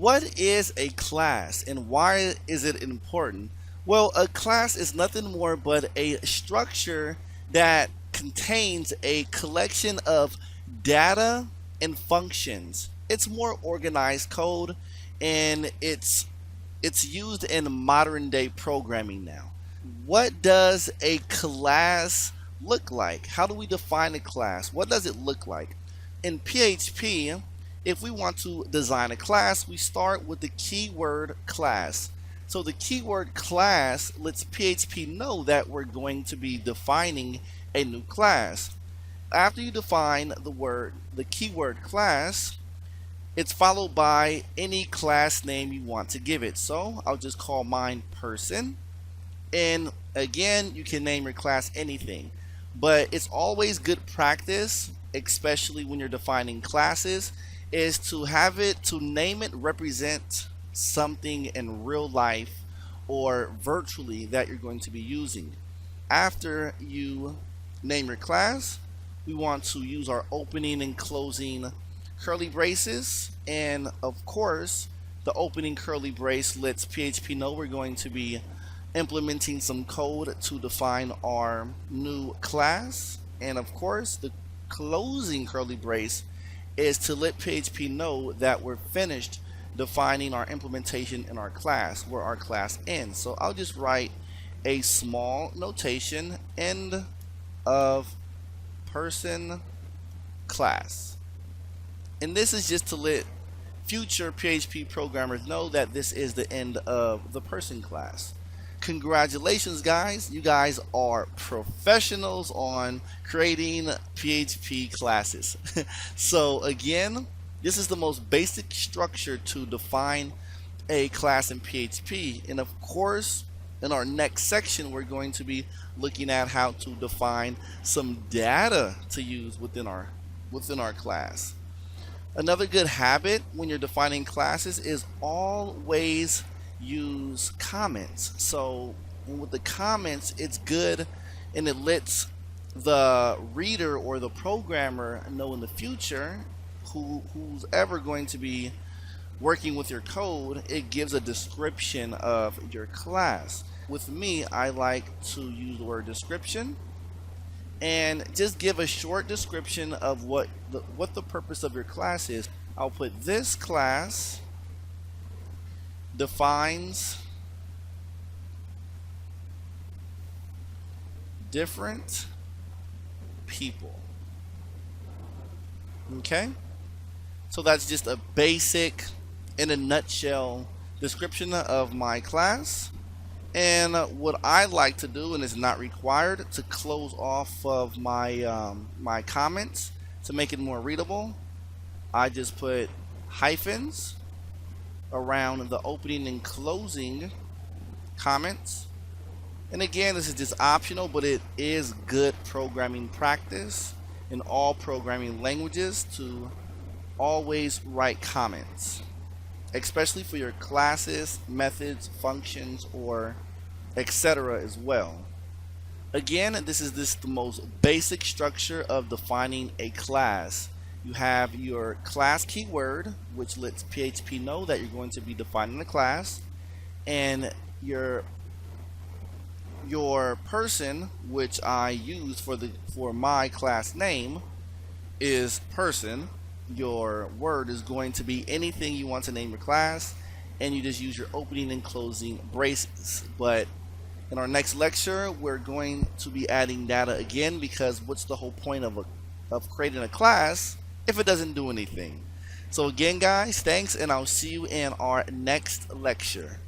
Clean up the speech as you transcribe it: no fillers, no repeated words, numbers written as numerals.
What is a class and why is it important? Well, a class is nothing more but a structure that contains a collection of data and functions. It's more organized code and it's used in modern day programming now. What does a class look like? How do we define a class? What does it look like? In PHP, if we want to design a class, we start with the keyword class. So the keyword class lets PHP know that we're going to be defining a new class. After you define the keyword class, it's followed by any class name you want to give it. So I'll just call mine person. And again, you can name your class anything, but it's always good practice, especially when you're defining classes, is to name it represent something in real life or virtually that you're going to be using. After you name your class, we want to use our opening and closing curly braces, and of course the opening curly brace lets PHP know we're going to be implementing some code to define our new class. And of course the closing curly brace is to let PHP know that we're finished defining our implementation in our class, where our class ends. So I'll just write a small notation, end of person class. And this is just to let future PHP programmers know that this is the end of the person class. Congratulations, guys. You guys are professionals on creating PHP classes. So again, this is the most basic structure to define a class in PHP. And of course, in our next section, we're going to be looking at how to define some data to use within our class. Another good habit when you're defining classes is always use comments. So with the comments, it's good and it lets the reader or the programmer know in the future who's ever going to be working with your code. It gives a description of your class. With me, I like to use the word description and just give a short description of what the purpose of your class is. I'll put this class defines different people. Okay, so that's just a basic, in a nutshell, description of my class. And what I like to do, and it's not required, to close off of my my comments to make it more readable, I just put hyphens around the opening and closing comments. And again, this is just optional, but it is good programming practice in all programming languages to always write comments, especially for your classes, methods, functions, or etc. as well. Again, this is the most basic structure of defining a class. You have your class keyword, which lets PHP know that you're going to be defining a class, and your person, which I use for my class name, is person. Your word is going to be anything you want to name your class, and you just use your opening and closing braces. But in our next lecture, we're going to be adding data again, because what's the whole point of creating a class if it doesn't do anything? So again, guys, thanks, and I'll see you in our next lecture.